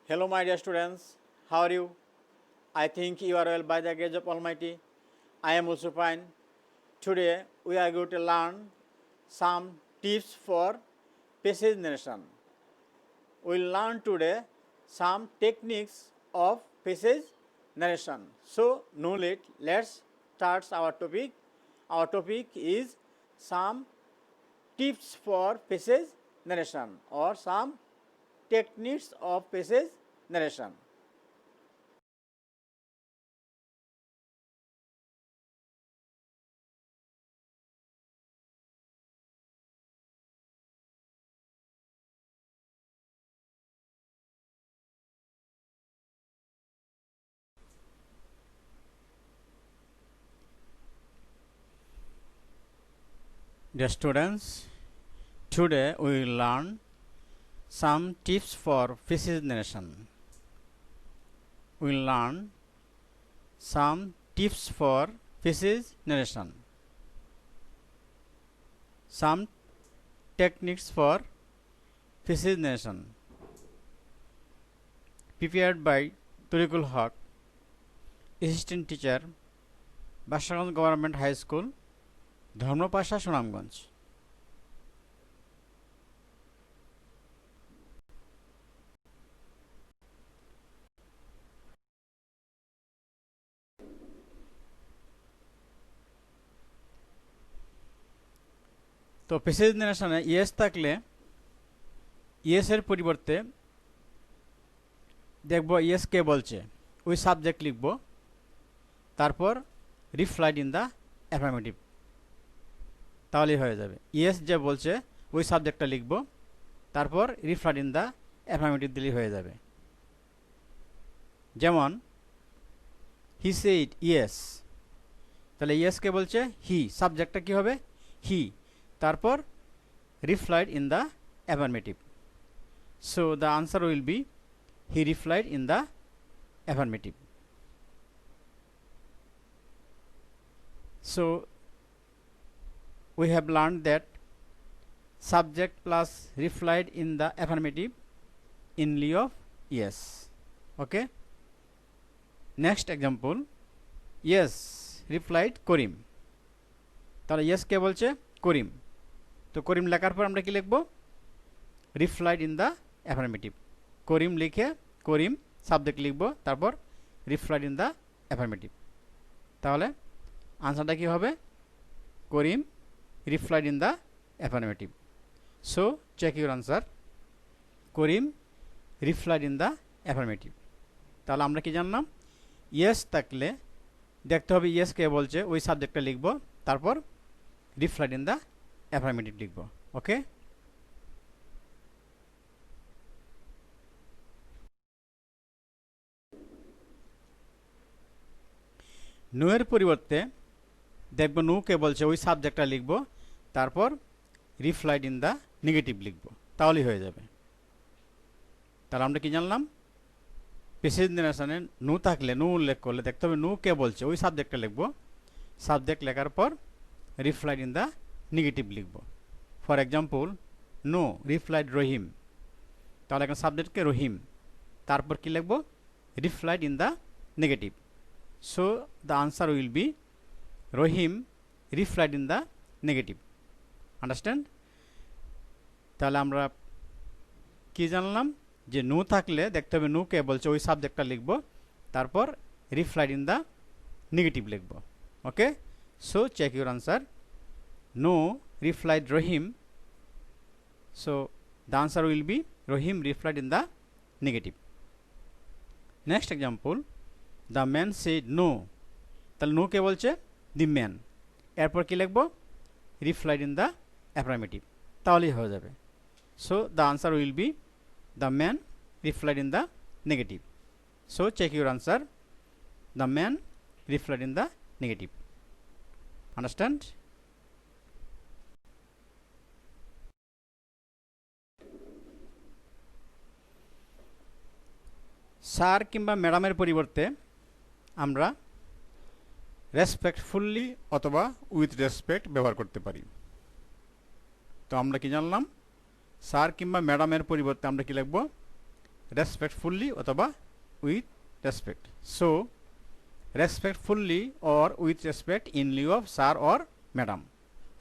Hello, my dear students. How are you? I think you are well by the grace of Almighty. I am also fine. Today, we are going to learn some tips for passage narration. We will learn today some techniques of passage narration. So, no late, let's start our topic. Our topic is some tips for passage narration or some techniques of passage narration. Dear students, today we will learn some tips for passage narration. We will learn some tips for passage narration. Some techniques for passage narration. Prepared by Turikul Haq, Assistant Teacher, Basharganj Government High School, Dharmapasha Sunamganj. তো passage নারেশনে yes থাকলে ইয়েসের পরিবর্তে দেখব yes কে বলছে, ওই subject লিখব, তারপর replied in the affirmative, তাহলেই হয়ে যাবে। ইয়েস যে বলছে ওই সাবজেক্টটা লিখব, তারপর রিপ্লাইড ইন দ্য অ্যাফার্মেটিভ দিলেই হয়ে যাবে। যেমন হি সেড ইয়েস, তাহলে ইয়েস কে বলছে হি, সাবজেক্টটা কি হবে হি, তারপর replied in the affirmative. So the answer will be he replied in the affirmative. So we have learned that subject plus replied in the affirmative in lieu of yes. Okay. Next example, yes replied Karim. তাহলে yes কে বলছে করিম, তো করিম লেখার পর আমরা কি লিখব, replied in the affirmative. করিম লিখে করিম subject লিখব, তারপর রিপ্লাইড ইন দ্য অ্যাফার্মেটিভ, তাহলে আনসারটা কি হবে, Karim replied in the affirmative. So check your answer, Karim replied in the affirmative. তাহলে আমরা কি জানলাম, ইয়েস থাকলে দেখতে হবে ইয়েস কে বলছে, ওই সাবজেক্টটা লিখব, তারপর রিপ্লাইড ইন দ্য অ্যাফার্মেটিভ লিখব। ওকে, নো এর পরিবর্তে দেখব নো কে বলছে ওই সাবজেক্টটা লিখব, তারপর রিপ্লাইড ইন দ্য নেগেটিভ লিখব, তাহলেই হয়ে যাবে। তাহলে আমরা কি জানলাম, প্যাসেজ নারেশনে নো থাকলে, নো উল্লেখ করলে দেখতে হবে নো কে বলছে ওই সাবজেক্টটা লিখব, সাবজেক্ট লেখার পর রিপ্লাইড ইন দ্য নেগেটিভ লিখব। ফর এক্সাম্পল, নো রিপ্লাইড রহিম, তাহলে এখন সাবজেক্টকে রহিম, তারপর কি লিখব, replied in the negative. So the answer will be Rahim replied in the negative. Understand? তাহলে আমরা কি জানলাম, যে নো থাকলে দেখতে হবে নো কে বলছে ওই সাবজেক্টটা লিখব, তারপর রিপ্লাইড ইন দ্য নেগেটিভ লিখব। Okay, so check your answer, no replied Rahim, so the answer will be Rahim replied in the negative. Next example, the man said no, তাহলে নো কে বলছে দি ম্যান, এরপর কি লিখব, রিপ্লাইড ইন দ্য অ্যাফার্মেটিভ, তাহলেই হয়ে যাবে। So the answer will be the man replied in the negative. So check your answer, the man replied in the negative. Understand? Sir কিংবা ম্যাডামের পরিবর্তে আমরা রেসপেক্টফুলি অথবা উইথ রেসপেক্ট ব্যবহার করতে পারি। তো আমরা কি জানলাম, স্যার কিংবা ম্যাডামের পরিবর্তে আমরা কি লিখব, রেসপেক্টফুলি অথবা with respect. So respectfully or with respect in Liu of sir or madam.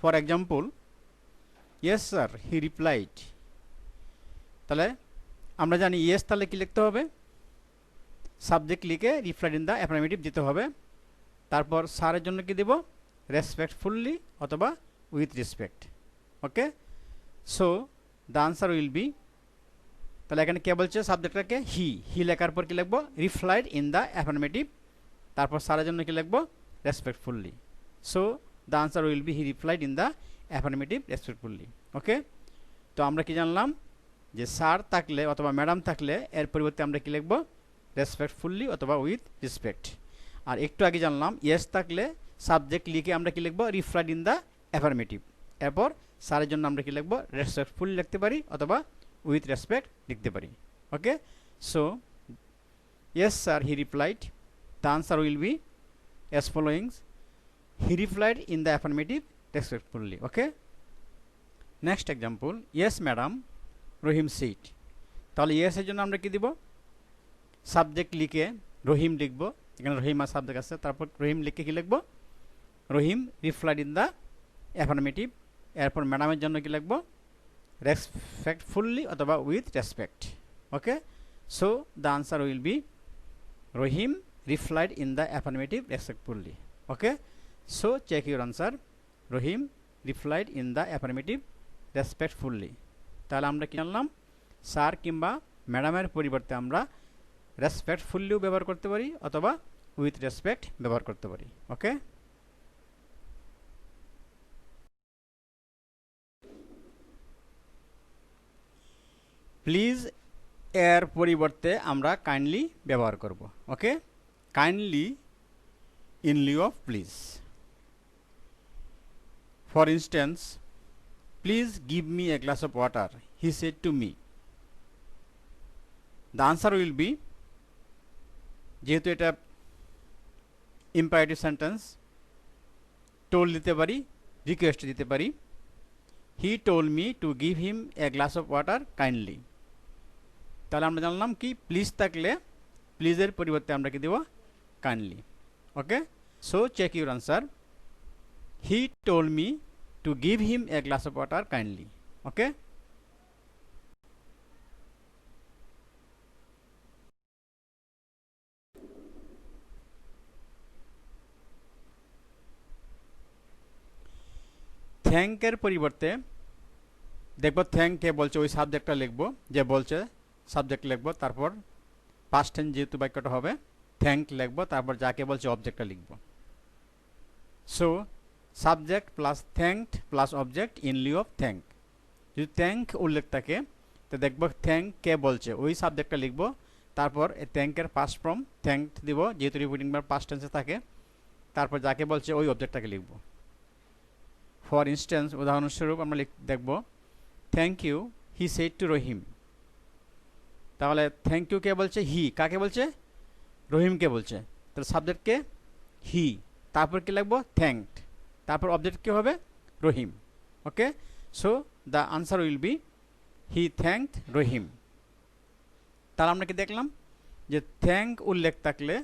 For example, yes sir he replied. তাহলে আমরা জানি ইয়েস তাহলে কি লিখতে হবে, সাবজেক্ট লিখে রিপ্লাইড ইন দ্য অ্যাফার্মেটিভ দিতে হবে। তারপর স্যারের জন্য কি দেব, রেসপেক্টফুলি অথবা with respect. Okay, so the answer will B, তাহলে এখানে কে বলছে সাবজেক্টটাকে, হি লেখার পর কি লিখবো, রিপ্লাইড ইন দ্য অ্যাফার্মেটিভ, তারপর স্যারের জন্য কি লিখবো, respectfully. So the answer will be he replied in the affirmative respectfully. Okay, তো আমরা কি জানলাম যে স্যার থাকলে অথবা ম্যাডাম থাকলে এর পরিবর্তে আমরা কি লিখবো, রেসপেক্টফুলি অথবা উইথ রেসপেক্ট। আর একটু আগে জানলাম ইয়েস থাকলে সাবজেক্ট লিখে আমরা কি লিখবো, রিপ্লাইড ইন দ্য অ্যাফার্মেটিভ। এরপর স্যারের জন্য আমরা কি লিখবো, রেসপেক্টফুলি লিখতে পারি অথবা উইথ রেসপেক্ট লিখতে পারি। Okay, so yes sir he replied, the answer will be as following, he replied in the affirmative respectfully. Okay, next example, yes madam Rahim said। তাহলে yes এর জন্য আমরা কি দিব, সাবজেক্ট লিখে রহিম লিখব, এখানে রহিম আর সাবজেক্ট আছে, তারপর রহিম লিখে কি লিখব, রহিম রিপ্লাইড ইন দ্য অ্যাফার্মেটিভ। এরপর ম্যাডামের জন্য কি লিখব, রেসপেক্টফুলি অথবা with respect. Okay, so the answer will be Rahim replied in the affirmative respectfully. Okay, so check your answer, Rahim replied in the affirmative respectfully। তাহলে আমরা কি জানলাম, স্যার কিংবা ম্যাডামের পরিবর্তে আমরা রেসপেক্টফুলিও ব্যবহার করতে পারি অথবা উইথ রেসপেক্ট ব্যবহার করতে পারি। ওকে, প্লিজ এর পরিবর্তে আমরা কাইন্ডলি ব্যবহার করব। ওকে, kindly in lieu of please. For instance, please give me a glass of water, he said to me. The answer will be, যেহেতু এটা imperative sentence, told দিতে পারি, request দিতে পারি, he told me to give him a glass of water kindly। তাহলে আমরা জানলাম কি, প্লিজ থাকলে প্লিজের পরিবর্তে আমরা কি দেব, kindly। Okay, so check your answer, he told me to give him a glass of water kindly। Okay, thank এর পরিবর্তে দেখব, থ্যাঙ্ক কে বলছে ওই সাবজেক্টটা লিখব, যে বলছে সাবজেক্ট লিখব, তারপর পাস্ট টেন্স যেহেতু বাক্যটা হবে থ্যাঙ্ক লিখব, তারপর যাকে বলছে অবজেক্টটা লিখব। So subject plus thanked plus object in Liu of thank. যদি থ্যাঙ্ক উল্লেখ থাকে তো দেখব থ্যাঙ্ক কে বলছে ওই সাবজেক্টটা লিখব, তারপর থ্যাঙ্কের পাস্ট ফর্ম থ্যাঙ্কড দিব যেহেতু রিপিটিং ভার্ব পাস্ট টেন্সে থাকে, তারপর যাকে বলছে ওই অবজেক্টটাকে লিখব। ফর ইনস্ট্যান্স, উদাহরণস্বরূপ আমরা দেখব thank you he said to Rahim. তাহলে থ্যাংক ইউ কে বলছে, হি কাকে বলছে, রহিমকে বলছে। তাহলে সাবজেক্টকে হি, তারপর কি লিখবো, থ্যাঙ্কড, তারপর অবজেক্ট কি হবে, Rahim. Okay, so the answer will be he thanked Rahim. তাহলে আমরা কি দেখলাম যে থ্যাঙ্ক উল্লেখ থাকলে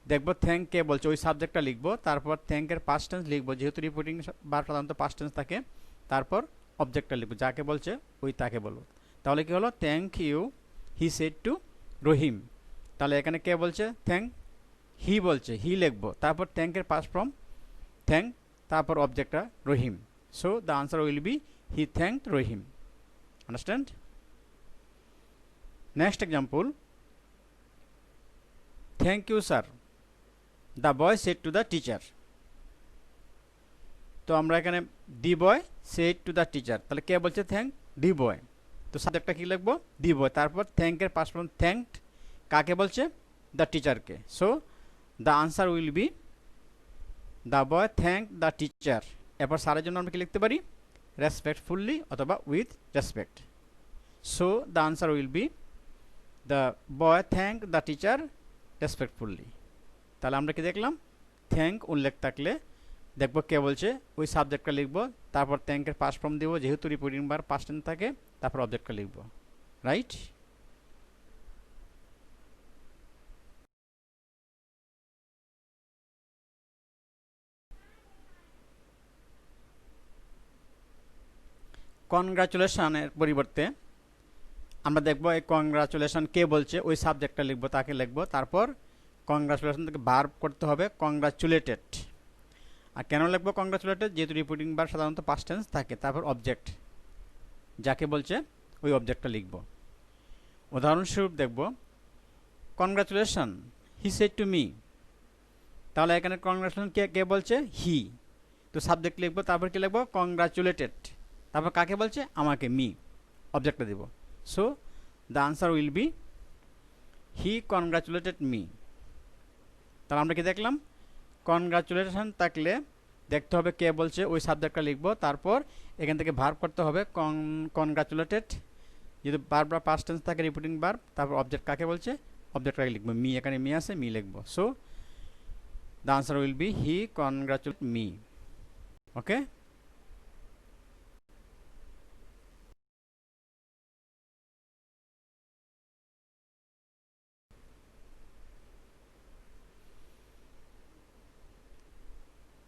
দেখব থ্যাঙ্ক কে বলছে ওই সাবজেক্টটা লিখবো, তারপর থ্যাঙ্কের পাস্ট টেন্স লিখবো যেহেতু রিপিটিং ভার্ব সাধারণত পাস্ট টেন্স থাকে, তারপর অবজেক্টটা লিখবো, যাকে বলছে ওই তাকে বলবো। তাহলে কি হলো, thank you he said to Rahim. তাহলে এখানে কে বলছে, থ্যাঙ্ক, হি বলছে, হি লিখবো, তারপর থ্যাঙ্কের পাস্ট ফর্ম থ্যাঙ্ক, তারপর অবজেক্টটা Rahim. So the answer will be he thanked Rahim. Understand? Next example, thank you sir the boy said to the teacher. তো আমরা এখানে the boy said to the teacher, তাহলে কে বলছে, থ্যাংক, দি বয়। তো সাবজেক্টটা কি লিখবো, দি বয়, তারপর থ্যাঙ্কের পাস্ট ফর্ম থ্যাঙ্কড, কাকে বলছে, দ্য টিচারকে। So the answer will be the boy thank the teacher. এরপর স্যারের জন্য আমরা কি লিখতে পারি, রেসপেক্টফুলি অথবা with respect. So the answer will be the boy thank the teacher respectfully. তাহলে আমরা কি দেখলাম, থ্যাঙ্ক উল্লেখ থাকলে দেখব কে বলছে ওই সাবজেক্টটা লিখবো, তারপর থ্যাঙ্কের পাস্ট ফর্ম দিব যেহেতু রিপিটিং ভার্ব পাস্ট টেন্স থাকে, তারপর অবজেক্টটা লিখবো। রাইট? কনগ্রাচুলেশনের পরিবর্তে আমরা দেখব এই কনগ্রাচুলেশন কে বলছে ওই সাবজেক্টটা লিখব, তাকে লিখব। তারপর কনগ্রাচুলেশন থেকে ভার্ব করতে হবে কনগ্রাচুলেটেড। আর কেন লিখব কনগ্রাচুলেটেড? যেহেতু রিপিটিং ভার্ব সাধারণত পাস্ট টেন্স থাকে। তারপর অবজেক্ট, যাকে বলছে ওই অবজেক্টটা লিখব। উদাহরণস্বরূপ দেখব congratulation he said to me. তাহলে এখানে কনগ্রাচুলেশন কে বলছে? হি। তো সাবজেক্ট লিখব, তারপর কি লিখব? কনগ্রাচুলেটেড। তারপর কাকে বলছে? আমাকে, মি। অবজেক্টটা দেব। So the answer will be he congratulated me. তাহলে আমরা কি দেখলাম? কনগ্রাচুলেশন থাকলে দেখতে হবে কে বলছে, ওই সাবজেক্টটা লিখব। তারপর এখান থেকে ভার্ব করতে হবে কনগ্রাচুলেটেড, যদি ভার্ব বা পাস্ট টেন্স থাকে রিপিটিং ভার্ব। তারপর অবজেক্ট কাকে বলছে? অবজেক্টটাকে লিখব, মি। এখানে মি আছে, মি লিখব। So the answer will be he congratulate me. Okay.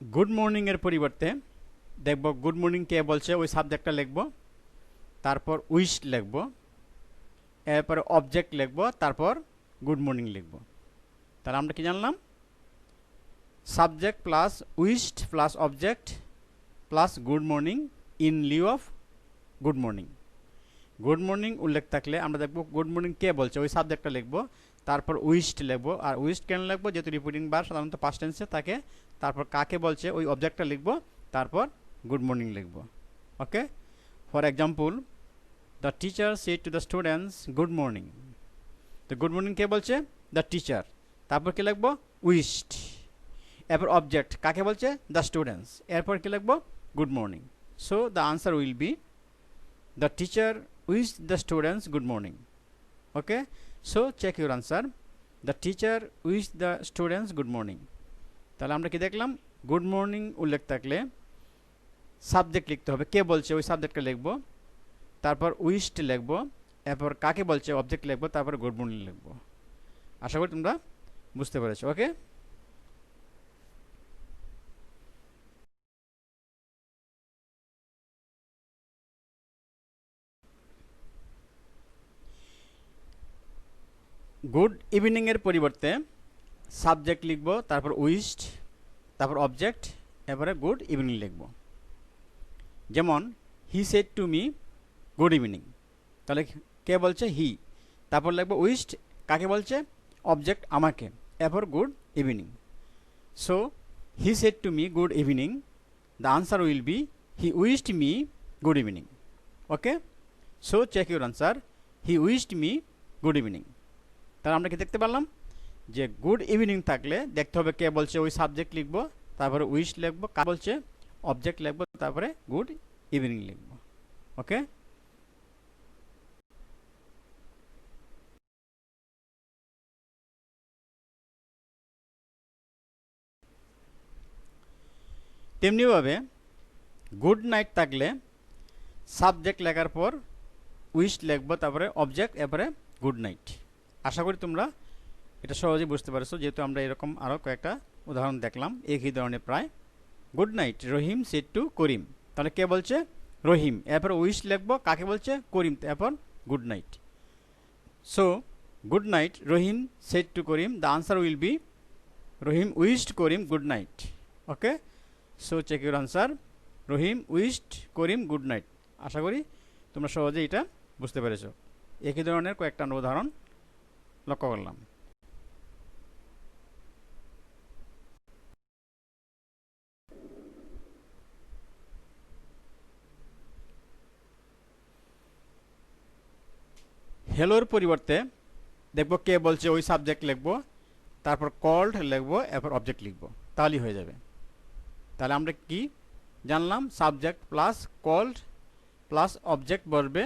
Good morning এর পরিবর্তে দেখব গুড মর্নিং কে বলছে, ওই সাবজেক্টটা লিখব। তারপর উইশ লিখব, এরপরে অবজেক্ট লিখব, তারপর গুড মর্নিং লিখব। তাহলে আমরা কি জানলাম? Subject plus wished plus object plus good morning in Liu of good morning. Good morning উল্লেখ থাকলে আমরা দেখব গুড মর্নিং কে বলছে, ওই সাবজেক্টটা লিখব। তারপর উইশড লিখব। আর উইশড কেন লিখব? যেহেতু রিপিটিং ভার্ব সাধারণত পাস্ট টেন্সে থাকে। তারপর কাকে বলছে ওই অবজেক্টটা লিখব, তারপর গুড মর্নিং লিখব। Okay. For example, the teacher said to the students good morning. তো গুড মর্নিং কে বলছে? The teacher. তারপর কি লিখব? উইশড। এরপর অবজেক্ট কাকে বলছে? The students. এরপর কি লিখব? Good morning. So the answer will be the teacher wished the students good morning. Okay. So check your answer. The teacher wished the students good morning. তাহলে আমরা কি দেখলাম? গুড মর্নিং উল্লেখ থাকলে সাবজেক্ট লিখতে হবে, কে বলছে ওই সাবজেক্টটা লিখব। তারপর উইশড লিখব, এরপর কাকে বলছে অবজেক্ট লিখব, তারপর গুড মর্নিং লিখব। আশা করি তোমরা বুঝতে পেরেছো। ওকে। গুড ইভিনিং এর পরিবর্তে সাবজেক্ট লিখব, তারপর উইশড, তারপর অবজেক্ট, এরপরে গুড ইভিনিং লিখব। যেমন he said to me good evening. তাহলে কে বলছে? হি। তারপর লিখব উইশড, কাকে বলছে? অবজেক্ট আমাকে, এরপর good evening. So he said to me good evening. The answer will be he wished me good evening. Okay. So check your answer. He wished me good evening. তাহলে আমরা কি দেখতে পারলাম? যে গুড ইভিনিং থাকলে দেখতে হবে কে বলছে, ওই সাবজেক্ট লিখব, তারপরে উইশ লিখব, কা বলছে অবজেক্ট লিখব, তারপরে গুড ইভিনিং লিখব। ওকে। তেমনিভাবে গুড নাইট থাকলে সাবজেক্ট লেখার পর উইশ লিখব, তারপরে অবজেক্ট, এরপরে গুড নাইট। আশা করি তোমরা এটা সহজেই বুঝতে পারছো, যেহেতু আমরা এরকম আরও কয়েকটা উদাহরণ দেখলাম একই ধরনের প্রায়। Good night Rahim said to Karim. তাহলে কে বলছে? রহিম। এরপর উইশ লিখব, কাকে বলছে? করিম, এরপর good night. So good night Rahim said to Karim. The answer will be Rahim wished Karim good night. Okay. So check your answer. Rahim wished Karim good night. আশা করি তোমরা সহজে এটা বুঝতে পেরেছ। একই ধরনের কয়েকটা উদাহরণ লক্ষ্য করলাম। হেলোর পরিবর্তে দেখব কে বলছে, ওই সাবজেক্ট লিখব, তারপর কল্ড লিখব, এরপর অবজেক্ট লিখব। তাহলেই হয়ে যাবে। তাহলে আমরা কি জানলাম? Subject plus called plus object বসবে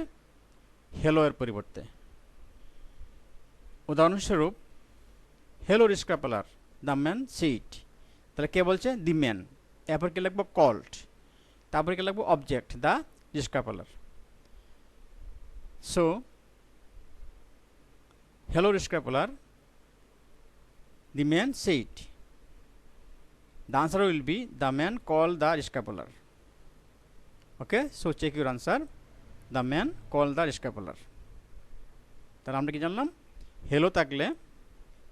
হেলো এর পরিবর্তে। উদাহরণস্বরূপ, hello rickshaw puller the man said. তাহলে কে বলছে? The man. এরপর কি লিখব? কল্ড। তারপর কি লিখব? Object the rickshaw puller. So hello rickshaw the man said. The answer will be the man called the rickshaw. Okay, so check your answer. The man call the rickshaw puller. তাহলে আমরা কি জানলাম, হেলো থাকলে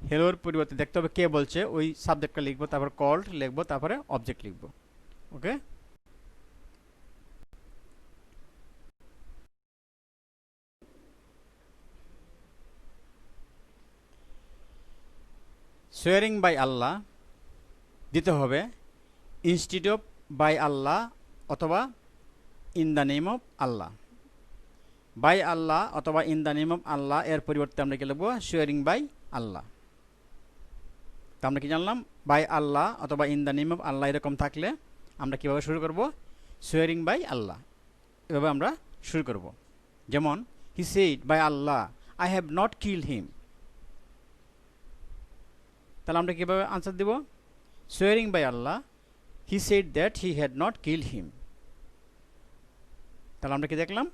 হেলোর পরিবর্তে দেখতে হবে কে বলছে, ওই সাবজেক্টটা লিখবো, তারপর কল্ড লিখবো, তারপরে অবজেক্ট লিখবো। ওকে, সোয়ারিং বাই আল্লাহ দিতে হবে ইনস্টিড অফ বাই আল্লাহ অথবা in the name of Allah. By Allah অথবা in the name of Allah এর পরিবর্তে আমরা কি লিখবো, সোয়ারিং বাই আল্লাহ। তো আমরা কি জানলাম, বাই আল্লাহ অথবা ইন দ্য নেম অফ আল্লাহ এরকম থাকলে আমরা কীভাবে শুরু করব, সোয়ারিং বাই আল্লাহ, এভাবে আমরা শুরু করব। যেমন he said by Allah I have not kill him. তাহলে আমরা কীভাবে আনসার দেব, swearing by Allah he said that he had not kill him. তাহলে আমরা কি দেখলাম,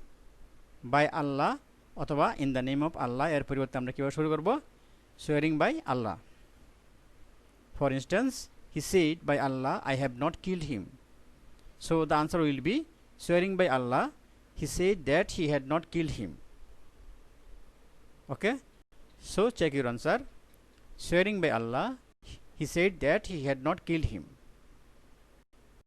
বাই আল্লাহ অথবা in the name of Allah এর পরিবর্তে আমরা কীভাবে শুরু করব, swearing by Allah. For instance he said by Allah I have not killed him, so the answer will be swearing by Allah he said that he had not killed him. Okay, so check your answer. Swearing by Allah, he said that he had not killed him.